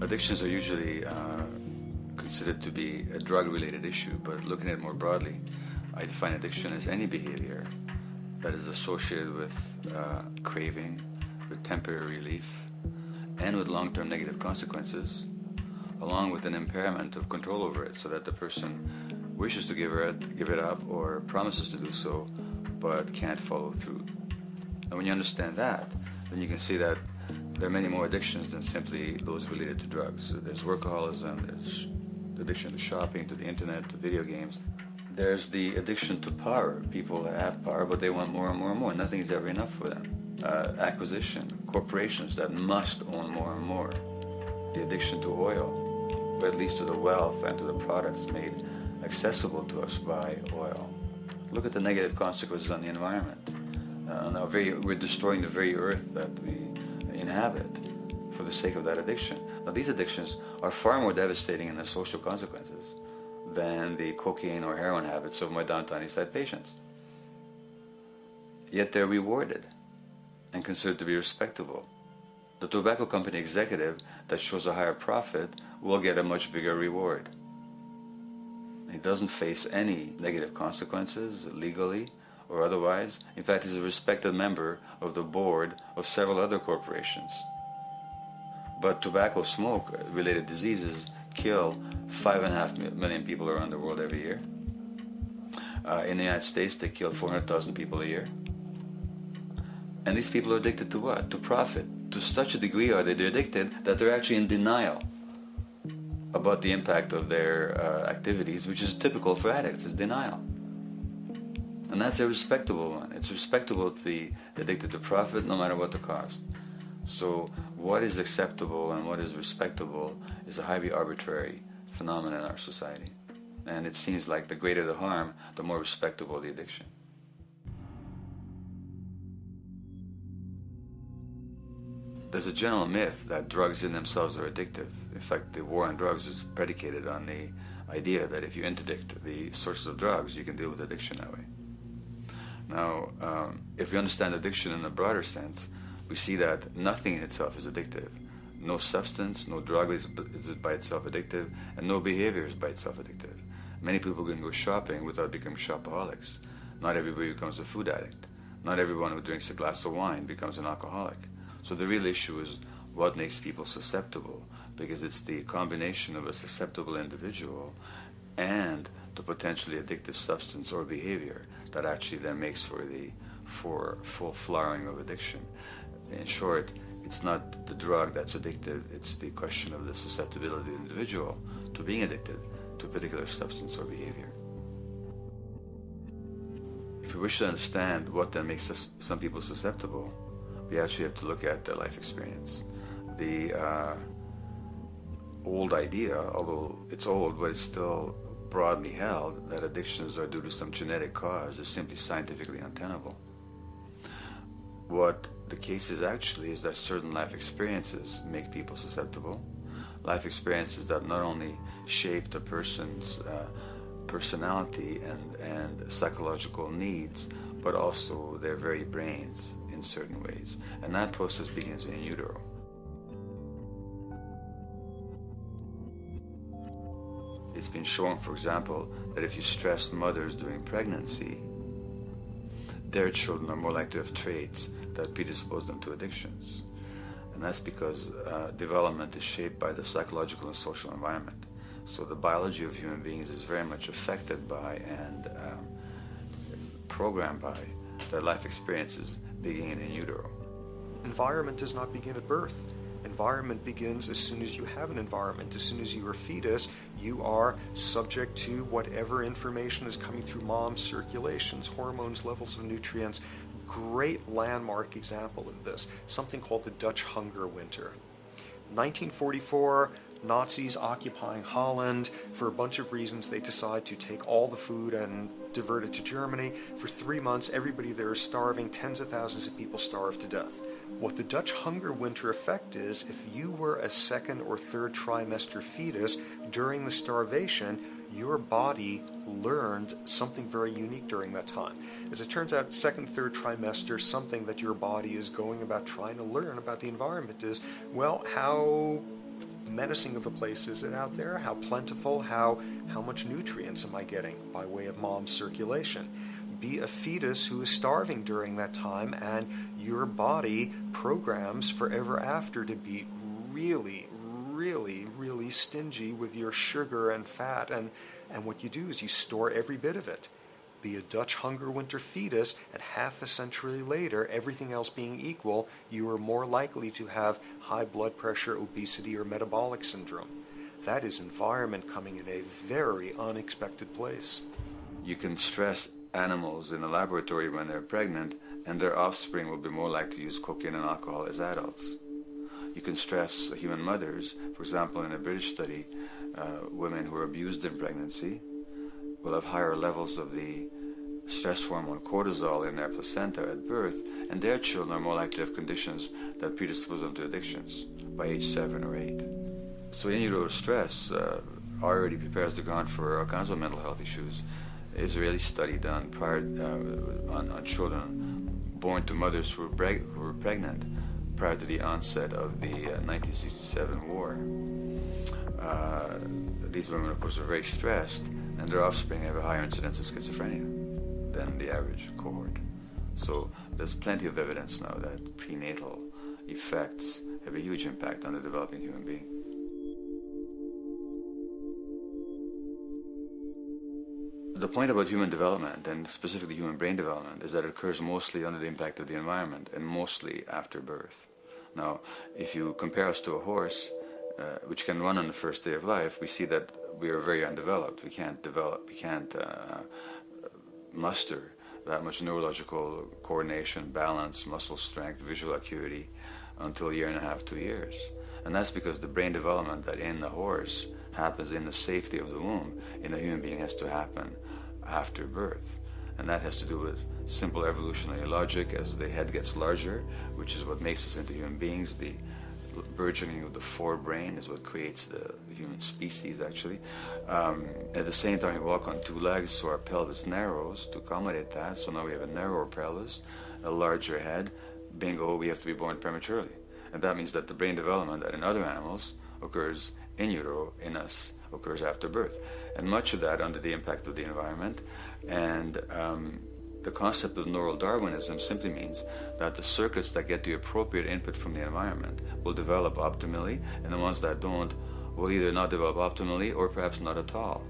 Addictions are usually considered to be a drug-related issue, but looking at it more broadly, I define addiction as any behavior that is associated with craving, with temporary relief, and with long-term negative consequences, along with an impairment of control over it, so that the person wishes to give it up or promises to do so, but can't follow through. And when you understand that, then you can see that there are many more addictions than simply those related to drugs. So there's workaholism, there's addiction to shopping, to the internet, to video games. There's the addiction to power. People have power, but they want more and more and more. Nothing is ever enough for them. Acquisition, corporations that must own more and more. The addiction to oil, or at least to the wealth and to the products made accessible to us by oil. Look at the negative consequences on the environment. We're destroying the very earth that we inhabit for the sake of that addiction. Now, these addictions are far more devastating in their social consequences than the cocaine or heroin habits of my downtown East Side patients. Yet they're rewarded and considered to be respectable. The tobacco company executive that shows a higher profit will get a much bigger reward. He doesn't face any negative consequences legally or otherwise. In fact, he's a respected member of the board of several other corporations. But tobacco smoke-related diseases kill 5.5 million people around the world every year. In the United States, they kill 400,000 people a year. And these people are addicted to what? To profit. To such a degree are they addicted that they're actually in denial about the impact of their activities, which is typical for addicts, is denial. And that's a respectable one. It's respectable to be addicted to profit no matter what the cost. So what is acceptable and what is respectable is a highly arbitrary phenomenon in our society. And it seems like the greater the harm, the more respectable the addiction. There's a general myth that drugs in themselves are addictive. In fact, the war on drugs is predicated on the idea that if you interdict the sources of drugs, you can deal with addiction that way. Now, if we understand addiction in a broader sense, we see that nothing in itself is addictive. No substance, no drug is by itself addictive, and no behavior is by itself addictive. Many people can go shopping without becoming shopaholics. Not everybody becomes a food addict. Not everyone who drinks a glass of wine becomes an alcoholic. So the real issue is what makes people susceptible, because it's the combination of a susceptible individual and the potentially addictive substance or behavior that actually then makes for full flowering of addiction. In short, it's not the drug that's addictive, it's the question of the susceptibility of the individual to being addicted to a particular substance or behavior. If we wish to understand what then makes some people susceptible, we actually have to look at their life experience. The old idea, although it's old, but it's still broadly held, that addictions are due to some genetic cause is simply scientifically untenable. What the case is actually is that certain life experiences make people susceptible. Life experiences that not only shape the person's personality and psychological needs, but also their very brains in certain ways. And that process begins in utero. It's been shown, for example, that if you stress mothers during pregnancy, their children are more likely to have traits that predispose them to addictions. And that's because development is shaped by the psychological and social environment. So the biology of human beings is very much affected by and programmed by their life experiences beginning in utero. Environment does not begin at birth. Environment begins as soon as you have an environment. As soon as you are a fetus, you are subject to whatever information is coming through mom's circulations, hormones, levels of nutrients. Great landmark example of this, something called the Dutch hunger winter. 1944, Nazis occupying Holland. For a bunch of reasons, they decide to take all the food and divert it to Germany. For 3 months, everybody there is starving. Tens of thousands of people starve to death. What the Dutch hunger winter effect is, if you were a second or third trimester fetus during the starvation, your body learned something very unique during that time. As it turns out, second, third trimester, something that your body is going about trying to learn about the environment is, well, how menacing of a place is it out there? How plentiful? How much nutrients am I getting by way of mom's circulation? Be a fetus who is starving during that time, and your body programs forever after to be really, really, really stingy with your sugar and fat, and what you do is you store every bit of it. Be a Dutch hunger winter fetus, and half a century later, everything else being equal, you are more likely to have high blood pressure, obesity, or metabolic syndrome. That is environment coming in a very unexpected place. You can stress animals in a laboratory when they're pregnant, and their offspring will be more likely to use cocaine and alcohol as adults. You can stress human mothers. For example, in a British study, women who are abused in pregnancy will have higher levels of the stress hormone cortisol in their placenta at birth, and their children are more likely to have conditions that predispose them to addictions by age 7 or 8. So in utero stress already prepares the ground for all kinds of mental health issues. Israeli study done prior on children born to mothers who were pregnant prior to the onset of the 1967 war. These women, of course, are very stressed, and their offspring have a higher incidence of schizophrenia than the average cohort. So there's plenty of evidence now that prenatal effects have a huge impact on the developing human being. The point about human development, and specifically human brain development, is that it occurs mostly under the impact of the environment and mostly after birth. Now, if you compare us to a horse, which can run on the first day of life, we see that we are very undeveloped. We can't muster that much neurological coordination, balance, muscle strength, visual acuity until a year and a half, 2 years. And that's because the brain development that in the horse happens in the safety of the womb, in a human being has to happen after birth. And that has to do with simple evolutionary logic. As the head gets larger, which is what makes us into human beings, the burgeoning of the forebrain is what creates the human species, actually. At the same time, we walk on 2 legs, so our pelvis narrows to accommodate that. So now we have a narrower pelvis, a larger head. Bingo, we have to be born prematurely. And that means that the brain development that in other animals occurs in utero, in us, occurs after birth. And much of that under the impact of the environment. And the concept of neural Darwinism simply means that the circuits that get the appropriate input from the environment will develop optimally, and the ones that don't will either not develop optimally or perhaps not at all.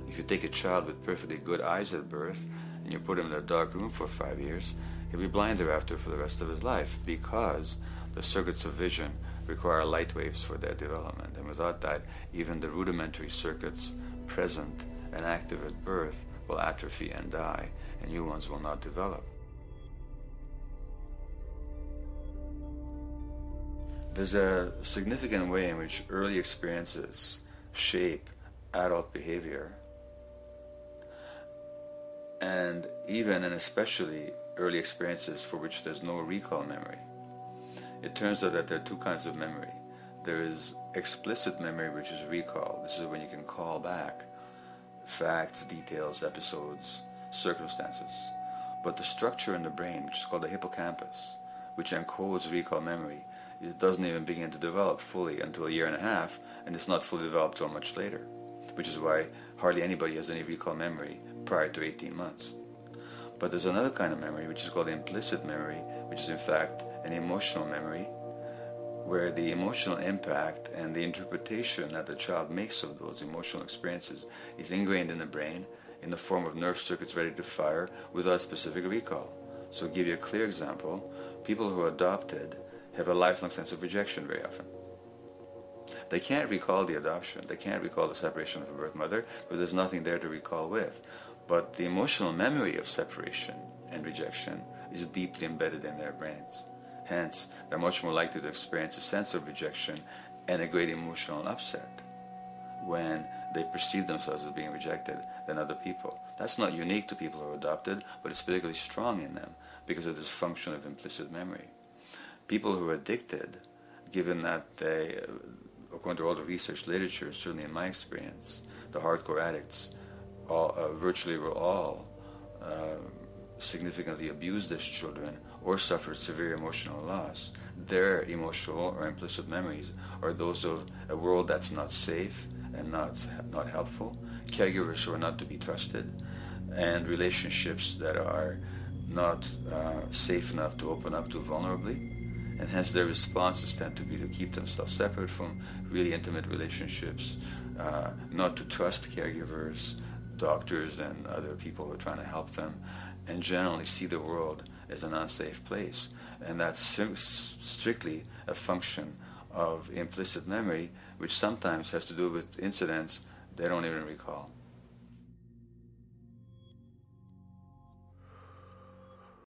If you take a child with perfectly good eyes at birth and you put him in a dark room for 5 years, he'll be blind thereafter for the rest of his life, because the circuits of vision require light waves for their development. And without that, even the rudimentary circuits present and active at birth will atrophy and die, and new ones will not develop. There's a significant way in which early experiences shape adult behavior, and even and especially early experiences for which there's no recall memory. It turns out that there are 2 kinds of memory. There is explicit memory, which is recall. This is when you can call back facts, details, episodes, circumstances. But the structure in the brain, which is called the hippocampus, which encodes recall memory, it doesn't even begin to develop fully until a year and a half, and it's not fully developed till much later, which is why hardly anybody has any recall memory prior to 18 months. But there's another kind of memory, which is called implicit memory, which is in fact an emotional memory, where the emotional impact and the interpretation that the child makes of those emotional experiences is ingrained in the brain in the form of nerve circuits ready to fire without specific recall. So to give you a clear example, people who are adopted have a lifelong sense of rejection very often. They can't recall the adoption, they can't recall the separation from a birth mother, because there's nothing there to recall with. But the emotional memory of separation and rejection is deeply embedded in their brains. Hence, they're much more likely to experience a sense of rejection and a great emotional upset when they perceive themselves as being rejected than other people. That's not unique to people who are adopted, but it's particularly strong in them because of this function of implicit memory. People who are addicted, given that they, according to all the research literature, certainly in my experience, the hardcore addicts virtually were all significantly abused as children or suffered severe emotional loss, their emotional or implicit memories are those of a world that's not safe and not helpful, caregivers who are not to be trusted, and relationships that are not safe enough to open up to vulnerably. And hence their responses tend to be to keep themselves separate from really intimate relationships, not to trust caregivers, doctors, and other people who are trying to help them, and generally see the world as an unsafe place. And that's strictly a function of implicit memory, which sometimes has to do with incidents they don't even recall.